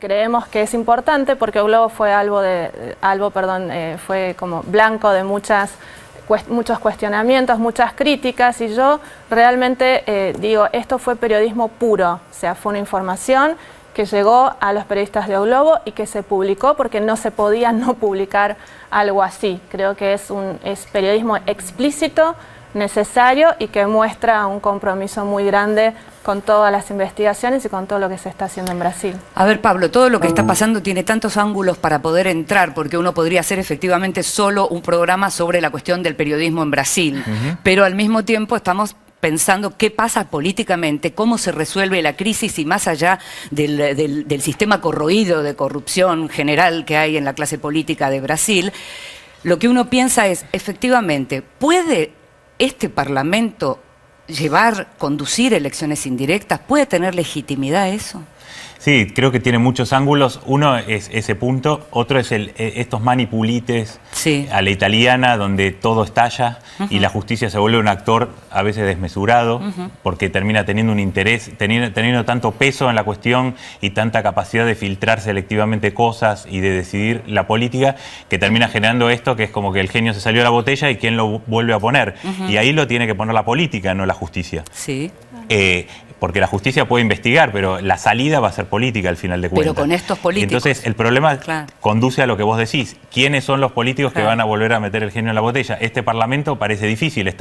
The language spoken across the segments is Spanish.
creemos que es importante porque Globo fue fue como blanco de muchos cuestionamientos, muchas críticas, y yo realmente digo, esto fue periodismo puro, o sea, fue una información que llegó a los periodistas de O Globo y que se publicó porque no se podía no publicar algo así. Creo que es periodismo explícito, necesario y que muestra un compromiso muy grande con todas las investigaciones y con todo lo que se está haciendo en Brasil. A ver, Pablo, todo lo que está pasando tiene tantos ángulos para poder entrar, porque uno podría hacer efectivamente solo un programa sobre la cuestión del periodismo en Brasil, pero al mismo tiempo estamos pensando qué pasa políticamente, cómo se resuelve la crisis y más allá del sistema corroído de corrupción general que hay en la clase política de Brasil, lo que uno piensa es, efectivamente, ¿puede este Parlamento conducir elecciones indirectas? ¿Puede tener legitimidad eso? Sí, creo que tiene muchos ángulos. Uno es ese punto, otro es estos manipulites a la italiana, donde todo estalla y la justicia se vuelve un actor a veces desmesurado, porque termina teniendo un interés, teniendo tanto peso en la cuestión y tanta capacidad de filtrar selectivamente cosas y de decidir la política, que termina generando esto, que es como que el genio se salió de la botella y quién lo vuelve a poner. Y ahí lo tiene que poner la política, no la justicia. Sí. Porque la justicia puede investigar, pero la salida va a ser política al final de cuentas. Pero con estos políticos. Entonces, el problema conduce a lo que vos decís. ¿Quiénes son los políticos que van a volver a meter el genio en la botella? Este Parlamento parece difícil.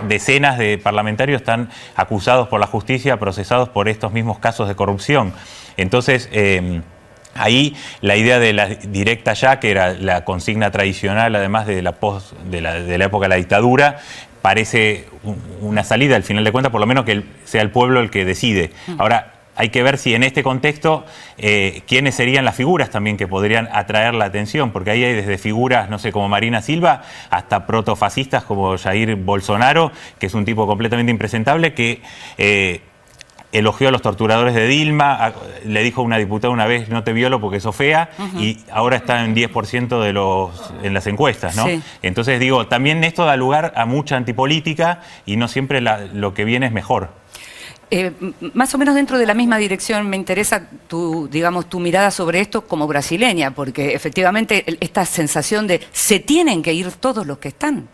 Decenas de parlamentarios están acusados por la justicia, procesados por estos mismos casos de corrupción. Entonces, ahí la idea de la directa ya, que era la consigna tradicional, además de la época de la dictadura, parece una salida, al final de cuentas, por lo menos que sea el pueblo el que decide. Ahora, hay que ver si en este contexto, quiénes serían las figuras también que podrían atraer la atención, porque ahí hay desde figuras, no sé, como Marina Silva, hasta protofascistas como Jair Bolsonaro, que es un tipo completamente impresentable, que elogió a los torturadores de Dilma, le dijo a una diputada una vez, no te violo porque sos fea, y ahora está en 10% en las encuestas, ¿no? Sí. Entonces digo, también esto da lugar a mucha antipolítica y no siempre lo que viene es mejor. Más o menos dentro de la misma dirección me interesa tu mirada sobre esto como brasileña, porque efectivamente esta sensación de se tienen que ir todos los que están.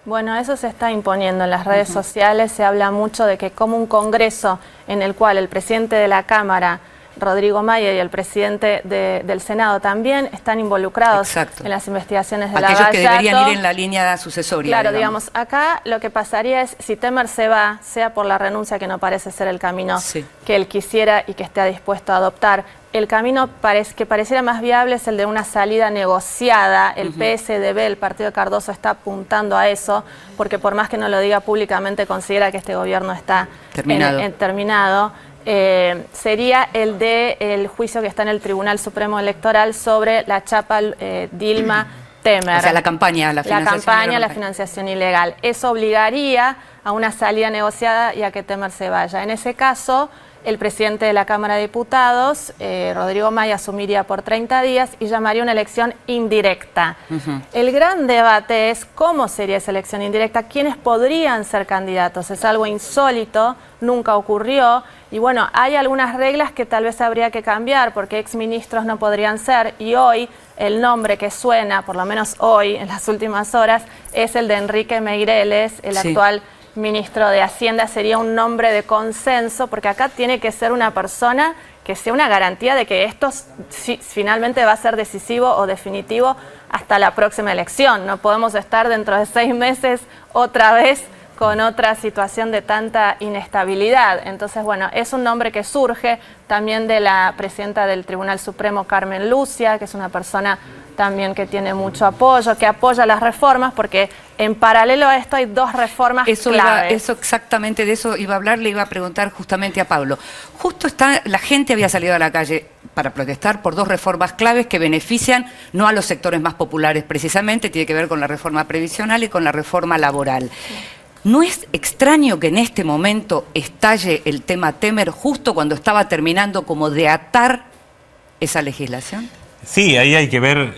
Bueno, eso se está imponiendo en las redes sociales. Se habla mucho de que como un congreso en el cual el presidente de la Cámara, Rodrigo Maia, y el presidente del Senado también están involucrados en las investigaciones de Aquellos Lava Jato. Que deberían ir en la línea sucesoria. Claro, digamos, acá lo que pasaría es, si Temer se va, sea por la renuncia, que no parece ser el camino que él quisiera y que esté dispuesto a adoptar, el camino que pareciera más viable es el de una salida negociada. El PSDB, el partido de Cardoso, está apuntando a eso, porque por más que no lo diga públicamente, considera que este gobierno está terminado. Sería el juicio que está en el Tribunal Supremo Electoral sobre la chapa Dilma Temer. O sea, la campaña, la financiación ilegal. Eso obligaría a una salida negociada y a que Temer se vaya. En ese caso, el presidente de la Cámara de Diputados, Rodrigo Maia, asumiría por 30 días y llamaría una elección indirecta. El gran debate es cómo sería esa elección indirecta, quiénes podrían ser candidatos. Es algo insólito, nunca ocurrió. Y bueno, hay algunas reglas que tal vez habría que cambiar, porque exministros no podrían ser, y hoy el nombre que suena, por lo menos hoy, en las últimas horas, es el de Enrique Meireles, el actual ministro de Hacienda. Sería un nombre de consenso, porque acá tiene que ser una persona que sea una garantía de que esto finalmente va a ser decisivo o definitivo hasta la próxima elección. No podemos estar dentro de 6 meses otra vez con otra situación de tanta inestabilidad. Entonces, bueno, es un nombre que surge también de la presidenta del Tribunal Supremo, Carmen Lucia, que es una persona también que tiene mucho apoyo, que apoya las reformas, porque en paralelo a esto hay 2 reformas claves. Exactamente de eso iba a hablar, le iba a preguntar justamente a Pablo. La gente había salido a la calle para protestar por 2 reformas claves que benefician no a los sectores más populares precisamente, tiene que ver con la reforma previsional y con la reforma laboral. ¿No es extraño que en este momento estalle el tema Temer justo cuando estaba terminando como de atar esa legislación? Sí, ahí hay que ver,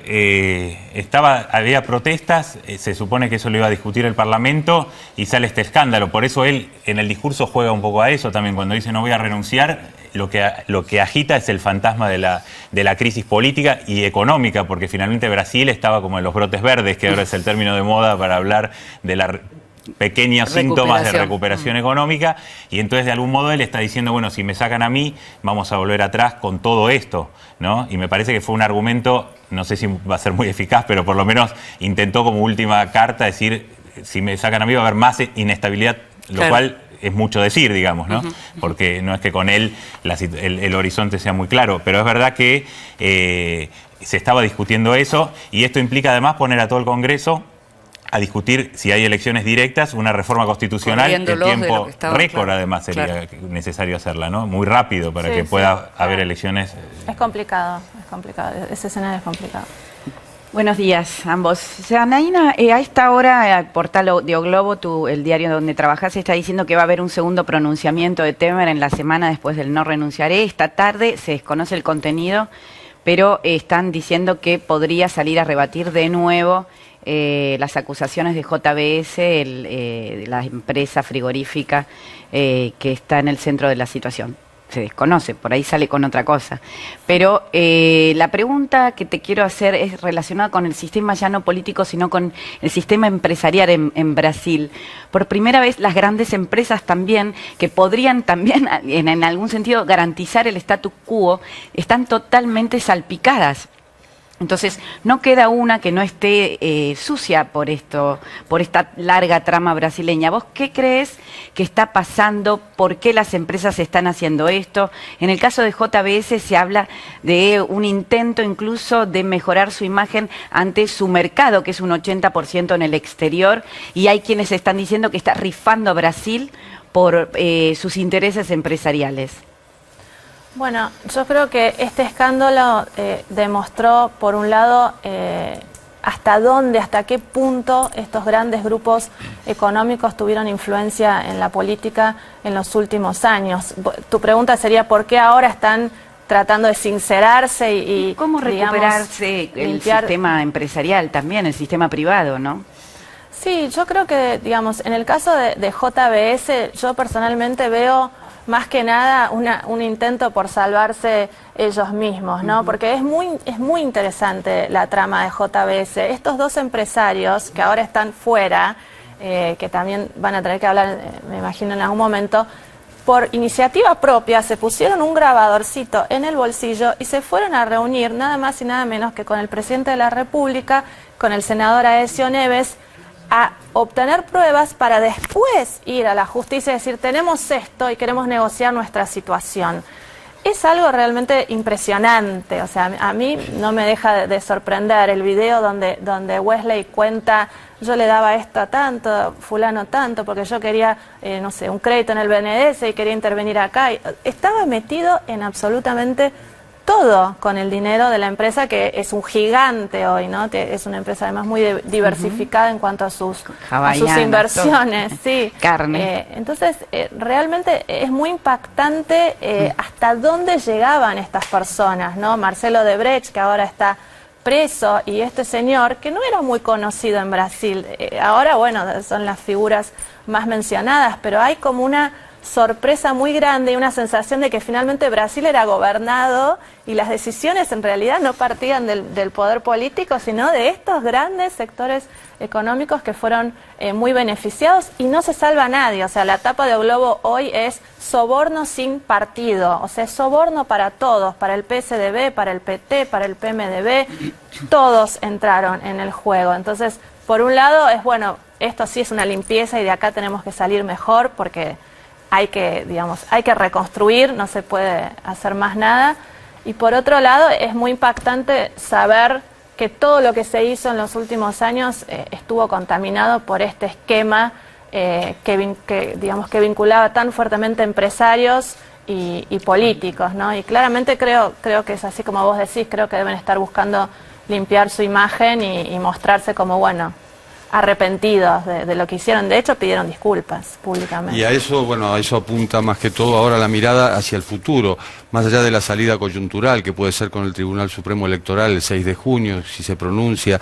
había protestas, se supone que eso lo iba a discutir el Parlamento y sale este escándalo. Por eso él en el discurso juega un poco a eso también, cuando dice no voy a renunciar, lo que agita es el fantasma de la crisis política y económica, porque finalmente Brasil estaba como en los brotes verdes, que ahora es el término de moda para hablar de la pequeños síntomas de recuperación económica, y entonces de algún modo él está diciendo, bueno, si me sacan a mí, vamos a volver atrás con todo esto, ¿no? Y me parece que fue un argumento, no sé si va a ser muy eficaz, pero por lo menos intentó como última carta decir, si me sacan a mí va a haber más inestabilidad, lo cual es mucho decir, digamos, ¿no? Porque no es que con él el horizonte sea muy claro, pero es verdad que se estaba discutiendo eso, y esto implica además poner a todo el Congreso a discutir, si hay elecciones directas, una reforma constitucional en tiempo récord, además sería necesario hacerla, ¿no? Muy rápido para que pueda haber elecciones. Es complicado, ese escenario es complicado. Buenos días ambos. Janaína, a esta hora, el portal de O Globo, el diario donde trabajas, está diciendo que va a haber un segundo pronunciamiento de Temer en la semana después del no renunciaré. Esta tarde se desconoce el contenido, pero están diciendo que podría salir a rebatir de nuevo las acusaciones de JBS, la empresa frigorífica que está en el centro de la situación. Se desconoce, por ahí sale con otra cosa. Pero la pregunta que te quiero hacer es relacionada con el sistema ya no político, sino con el sistema empresarial en Brasil. Por primera vez, las grandes empresas también, que podrían también, en algún sentido, garantizar el statu quo, están totalmente salpicadas. Entonces, no queda una que no esté sucia por esta larga trama brasileña. ¿Vos qué crees que está pasando? ¿Por qué las empresas están haciendo esto? En el caso de JBS se habla de un intento incluso de mejorar su imagen ante su mercado, que es un 80% en el exterior, y hay quienes están diciendo que está rifando a Brasil por sus intereses empresariales. Bueno, yo creo que este escándalo demostró, por un lado, hasta qué punto estos grandes grupos económicos tuvieron influencia en la política en los últimos años. Tu pregunta sería, ¿por qué ahora están tratando de sincerarse y cómo recuperarse el sistema empresarial también, el sistema privado, ¿no? Sí, yo creo que, digamos, en el caso de JBS, yo personalmente veo más que nada un intento por salvarse ellos mismos, ¿no? Porque es muy interesante la trama de JBS. Estos dos empresarios que ahora están fuera, que también van a tener que hablar, me imagino, en algún momento, por iniciativa propia se pusieron un grabadorcito en el bolsillo y se fueron a reunir nada más y nada menos que con el presidente de la República, con el senador Aécio Neves, a obtener pruebas para después ir a la justicia y decir, tenemos esto y queremos negociar nuestra situación. Es algo realmente impresionante, o sea, a mí no me deja de sorprender el video donde Wesley cuenta, yo le daba esto a tanto, fulano tanto, porque yo quería, no sé, un crédito en el BNDES y quería intervenir acá. Estaba metido en absolutamente todo con el dinero de la empresa, que es un gigante hoy, ¿no? Es una empresa además muy diversificada en cuanto a sus inversiones, sí. Carne. Entonces, realmente es muy impactante hasta dónde llegaban estas personas, ¿no? Marcelo Odebrecht, que ahora está preso, y este señor, que no era muy conocido en Brasil. Ahora, bueno, son las figuras más mencionadas, pero hay como una sorpresa muy grande y una sensación de que finalmente Brasil era gobernado y las decisiones en realidad no partían del poder político, sino de estos grandes sectores económicos que fueron muy beneficiados, y no se salva a nadie. O sea, la tapa de O Globo hoy es soborno sin partido, o sea, soborno para todos, para el PSDB, para el PT, para el PMDB, todos entraron en el juego. Entonces, por un lado es, bueno, esto sí es una limpieza y de acá tenemos que salir mejor porque hay que reconstruir, no se puede hacer más nada. Y por otro lado, es muy impactante saber que todo lo que se hizo en los últimos años estuvo contaminado por este esquema que vinculaba tan fuertemente empresarios y políticos, ¿no? Y claramente creo que es así como vos decís, creo que deben estar buscando limpiar su imagen y mostrarse como, bueno, arrepentidos de lo que hicieron. De hecho, pidieron disculpas públicamente. Y a eso, bueno, a eso apunta más que todo ahora la mirada hacia el futuro, más allá de la salida coyuntural que puede ser con el Tribunal Supremo Electoral el 6 de junio, si se pronuncia.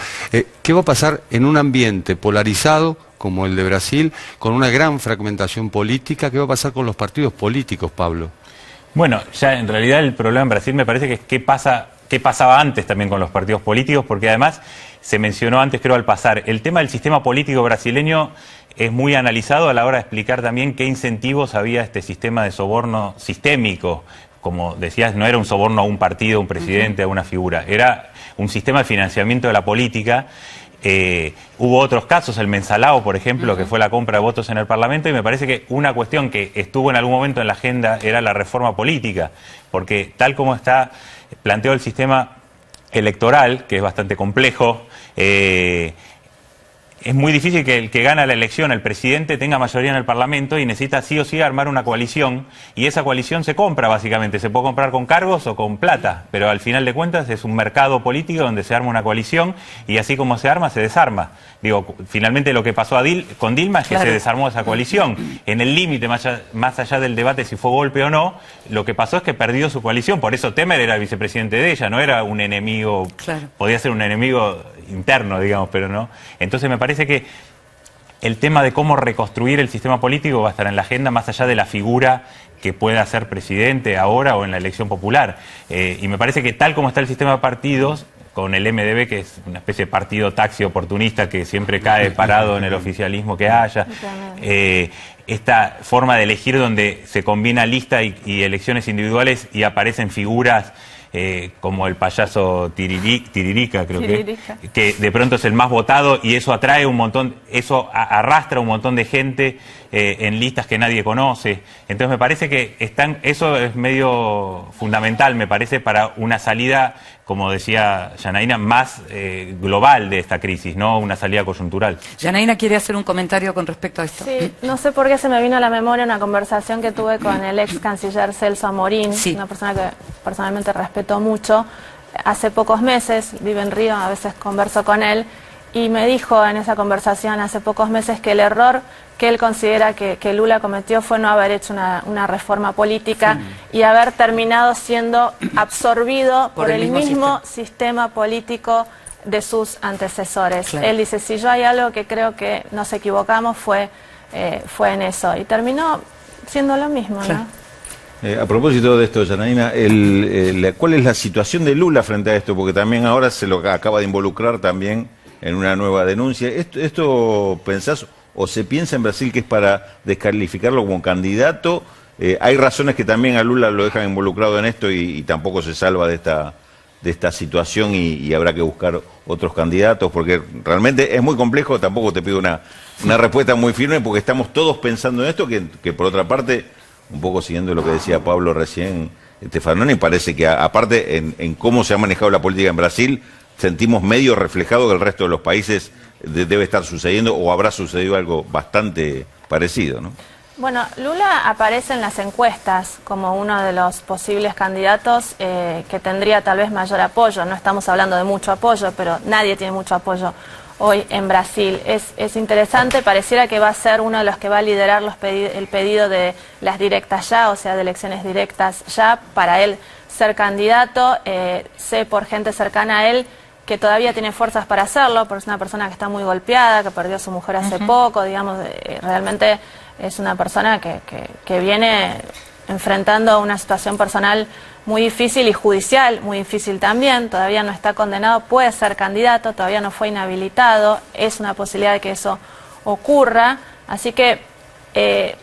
¿Qué va a pasar en un ambiente polarizado como el de Brasil, con una gran fragmentación política? ¿Qué va a pasar con los partidos políticos, Pablo? Bueno, ya en realidad el problema en Brasil me parece que es qué pasaba antes también con los partidos políticos, porque además se mencionó antes, creo, al pasar, el tema del sistema político brasileño es muy analizado a la hora de explicar también qué incentivos había este sistema de soborno sistémico. Como decías, no era un soborno a un partido, a un presidente, a una figura, era un sistema de financiamiento de la política. Hubo otros casos, el Mensalao, por ejemplo, que fue la compra de votos en el Parlamento, y me parece que una cuestión que estuvo en algún momento en la agenda era la reforma política, porque tal como está planteado el sistema electoral, que es bastante complejo, es muy difícil que el que gana la elección, el presidente, tenga mayoría en el Parlamento y necesita sí o sí armar una coalición, y esa coalición se compra básicamente, se puede comprar con cargos o con plata, pero al final de cuentas es un mercado político donde se arma una coalición y así como se arma, se desarma. Digo, finalmente lo que pasó con Dilma es que se desarmó esa coalición. En el límite, más allá del debate si fue golpe o no, lo que pasó es que perdió su coalición, por eso Temer era el vicepresidente de ella, no era un enemigo, podía ser un enemigo interno, digamos, pero no. Entonces me parece que el tema de cómo reconstruir el sistema político va a estar en la agenda más allá de la figura que pueda ser presidente ahora o en la elección popular. Y me parece que tal como está el sistema de partidos, con el MDB, que es una especie de partido taxi oportunista que siempre cae parado en el oficialismo que haya, esta forma de elegir donde se combina lista y elecciones individuales y aparecen figuras como el payaso Tiririca, creo que de pronto es el más votado y eso atrae un montón, eso arrastra un montón de gente en listas que nadie conoce. Entonces me parece que eso es medio fundamental, me parece, para una salida, como decía Janaína, más global de esta crisis, no una salida coyuntural. Janaína quiere hacer un comentario con respecto a esto. Sí, no sé por qué se me vino a la memoria una conversación que tuve con el ex canciller Celso Amorín, una persona que personalmente respeto mucho. Hace pocos meses, vive en Río, a veces converso con él, y me dijo en esa conversación hace pocos meses que el error que él considera que Lula cometió fue no haber hecho una reforma política y haber terminado siendo absorbido por el mismo sistema político de sus antecesores. Él dice, si yo hay algo que creo que nos equivocamos fue en eso, y terminó siendo lo mismo, ¿no? A propósito de esto, Janaína, ¿cuál es la situación de Lula frente a esto? Porque también ahora se lo acaba de involucrar también en una nueva denuncia. ¿Esto pensás o se piensa en Brasil que es para descalificarlo como candidato? Hay razones que también a Lula lo dejan involucrado en esto y tampoco se salva de esta situación y habrá que buscar otros candidatos, porque realmente es muy complejo. Tampoco te pido una respuesta muy firme, porque estamos todos pensando en esto, que por otra parte, un poco siguiendo lo que decía Pablo recién, Stefanoni, parece que aparte en cómo se ha manejado la política en Brasil, sentimos medio reflejado que el resto de los países debe estar sucediendo o habrá sucedido algo bastante parecido, ¿no? Bueno, Lula aparece en las encuestas como uno de los posibles candidatos que tendría tal vez mayor apoyo. No estamos hablando de mucho apoyo, pero nadie tiene mucho apoyo hoy en Brasil. Es interesante, pareciera que va a ser uno de los que va a liderar el pedido de las directas ya, o sea, de elecciones directas ya, para él ser candidato. Sé por gente cercana a él que todavía tiene fuerzas para hacerlo, porque es una persona que está muy golpeada, que perdió a su mujer hace poco, digamos, realmente es una persona que viene enfrentando una situación personal muy difícil y judicial muy difícil también. Todavía no está condenado, puede ser candidato, todavía no fue inhabilitado, es una posibilidad de que eso ocurra. Así que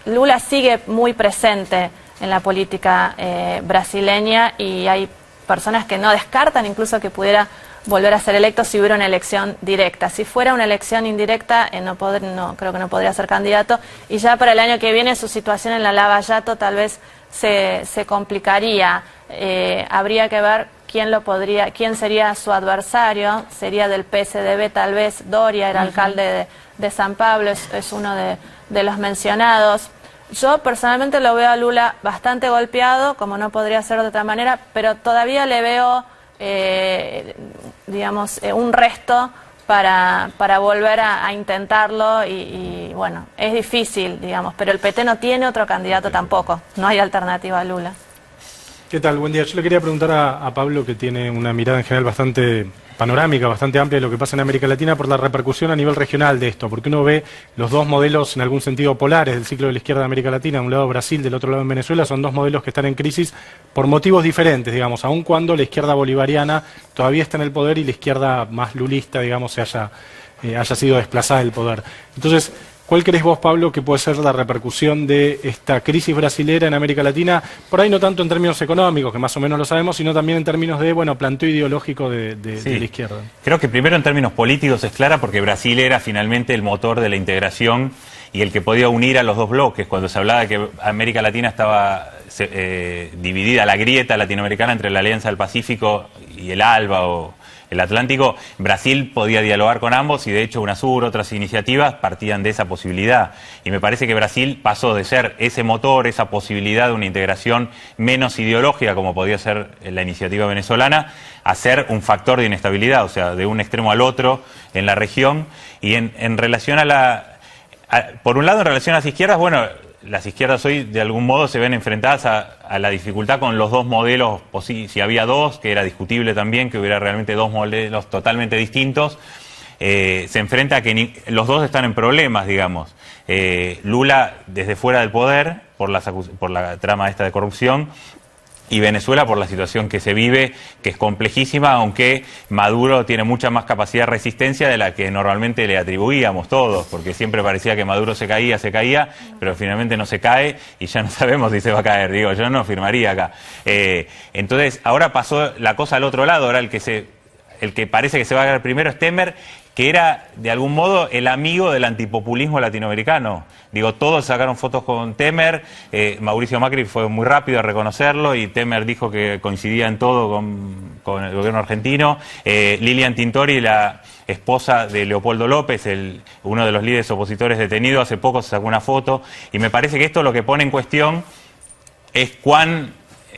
Lula sigue muy presente en la política brasileña, y hay personas que no descartan incluso que pudiera volver a ser electo si hubiera una elección directa. Si fuera una elección indirecta, creo que no podría ser candidato, y ya para el año que viene su situación en la Lava Jato tal vez se complicaría. Habría que ver quién sería su adversario. Sería del PSDB tal vez. Doria era alcalde de San Pablo, es uno de los mencionados. Yo personalmente lo veo a Lula bastante golpeado, como no podría ser de otra manera, pero todavía le veo digamos, un resto para volver a intentarlo y bueno, es difícil, digamos, pero el PT no tiene otro candidato tampoco, no hay alternativa a Lula. ¿Qué tal? Buen día. Yo le quería preguntar a Pablo, que tiene una mirada en general bastante panorámica, bastante amplia de lo que pasa en América Latina, por la repercusión a nivel regional de esto, porque uno ve los dos modelos en algún sentido polares del ciclo de la izquierda de América Latina, de un lado Brasil, del otro lado en Venezuela, son dos modelos que están en crisis por motivos diferentes, digamos, aun cuando la izquierda bolivariana todavía está en el poder y la izquierda más lulista, digamos, haya sido desplazada del poder. Entonces, ¿cuál crees vos, Pablo, que puede ser la repercusión de esta crisis brasilera en América Latina? Por ahí no tanto en términos económicos, que más o menos lo sabemos, sino también en términos de, bueno, planteo ideológico de la izquierda. Creo que primero en términos políticos es clara porque Brasil era finalmente el motor de la integración y el que podía unir a los dos bloques. Cuando se hablaba de que América Latina estaba dividida, la grieta latinoamericana entre la Alianza del Pacífico y el ALBA o el Atlántico, Brasil podía dialogar con ambos y de hecho UNASUR, otras iniciativas partían de esa posibilidad. Y me parece que Brasil pasó de ser ese motor, esa posibilidad de una integración menos ideológica como podía ser la iniciativa venezolana, a ser un factor de inestabilidad, o sea, de un extremo al otro en la región. Y en relación por un lado, en relación a las izquierdas, bueno, las izquierdas hoy de algún modo se ven enfrentadas a la dificultad con los dos modelos, si había dos, que era discutible también, que hubiera realmente dos modelos totalmente distintos, se enfrenta a que los dos están en problemas, digamos. Lula desde fuera del poder, por la trama esta de corrupción, y Venezuela por la situación que se vive, que es complejísima, aunque Maduro tiene mucha más capacidad de resistencia de la que normalmente le atribuíamos todos, porque siempre parecía que Maduro se caía, pero finalmente no se cae y ya no sabemos si se va a caer. Digo, yo no firmaría acá. Entonces, ahora pasó la cosa al otro lado, ahora el que parece que se va a caer primero es Temer, que era de algún modo el amigo del antipopulismo latinoamericano. Digo, todos sacaron fotos con Temer, Mauricio Macri fue muy rápido a reconocerlo y Temer dijo que coincidía en todo con el gobierno argentino. Lilian Tintori, la esposa de Leopoldo López, uno de los líderes opositores detenidos, hace poco se sacó una foto y me parece que esto lo que pone en cuestión es cuán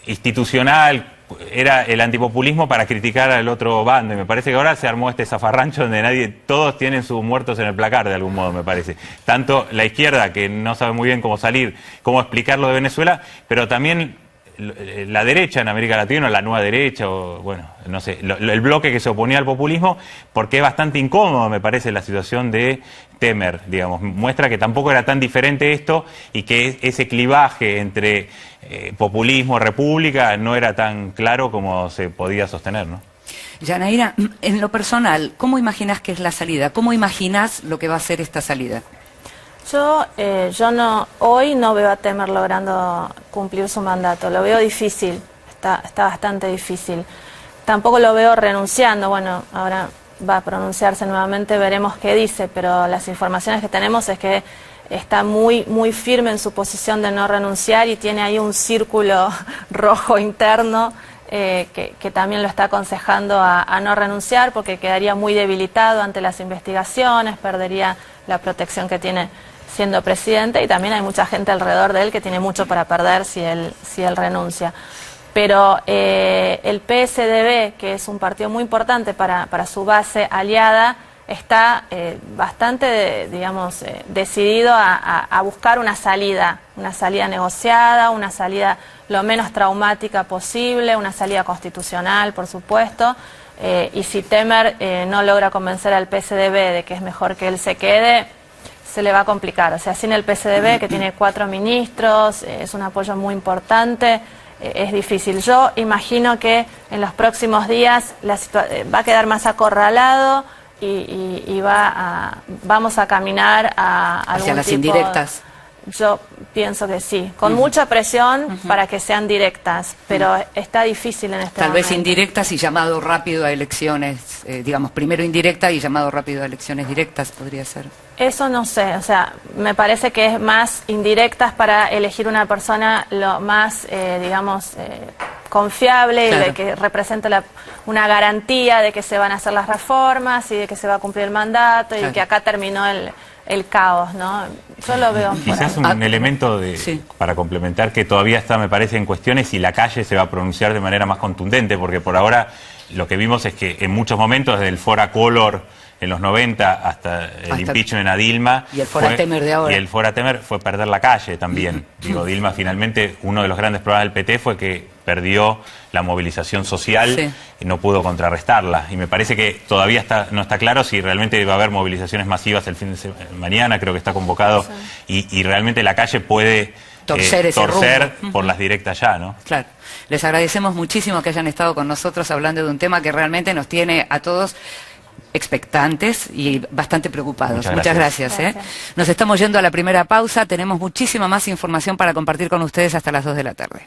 institucional era el antipopulismo para criticar al otro bando, y me parece que ahora se armó este zafarrancho donde todos tienen sus muertos en el placar de algún modo, me parece. Tanto la izquierda, que no sabe muy bien cómo salir, cómo explicar lo de Venezuela, pero también la derecha en América Latina, la nueva derecha, o bueno, no sé, el bloque que se oponía al populismo, porque es bastante incómodo, me parece, la situación de Temer, digamos. Muestra que tampoco era tan diferente esto y que ese clivaje entre populismo, república, no era tan claro como se podía sostener, ¿no? Yanaira, en lo personal, ¿cómo imaginás que es la salida? ¿Cómo imaginás lo que va a ser esta salida? Hoy no veo a Temer logrando cumplir su mandato, lo veo difícil, está bastante difícil. Tampoco lo veo renunciando, bueno, ahora va a pronunciarse nuevamente, veremos qué dice, pero las informaciones que tenemos es que está muy firme en su posición de no renunciar y tiene ahí un círculo rojo interno que también lo está aconsejando a no renunciar porque quedaría muy debilitado ante las investigaciones, perdería la protección que tiene siendo presidente y también hay mucha gente alrededor de él que tiene mucho para perder si él renuncia. Pero el PSDB, que es un partido muy importante para su base aliada, está bastante, digamos, decidido a buscar una salida negociada, una salida lo menos traumática posible, una salida constitucional, por supuesto. Y si Temer no logra convencer al PSDB de que es mejor que él se quede, se le va a complicar. O sea, sin el PSDB, que tiene 4 ministros, es un apoyo muy importante, es difícil. Yo imagino que en los próximos días va a quedar más acorralado y vamos a caminar a algún hacia las tipo, indirectas. Yo pienso que sí, con mucha presión para que sean directas, pero está difícil en este momento. Tal vez indirectas y llamado rápido a elecciones, digamos, primero indirecta y llamado rápido a elecciones directas, podría ser. Eso no sé, o sea, me parece que es más indirectas para elegir una persona lo más, digamos, confiable, claro, y de que represente una garantía de que se van a hacer las reformas y de que se va a cumplir el mandato, claro, y que acá terminó el caos, ¿no? Yo lo veo. Quizás un elemento para complementar que todavía está, me parece, en cuestiones si la calle se va a pronunciar de manera más contundente, porque por ahora lo que vimos es que en muchos momentos desde el Fora Color en los 90 hasta el impeachment a Dilma. Y el fora Temer de ahora. Y el fora Temer fue perder la calle también. Digo, Dilma finalmente, uno de los grandes problemas del PT fue que perdió la movilización social y no pudo contrarrestarla. Y me parece que todavía no está claro si realmente va a haber movilizaciones masivas el fin de mañana, creo que está convocado, y realmente la calle puede torcer por las directas ya, ¿no? Claro. Les agradecemos muchísimo que hayan estado con nosotros hablando de un tema que realmente nos tiene a todos expectantes y bastante preocupados. Muchas gracias. Nos estamos yendo a la primera pausa. Tenemos muchísima más información para compartir con ustedes hasta las 2 de la tarde.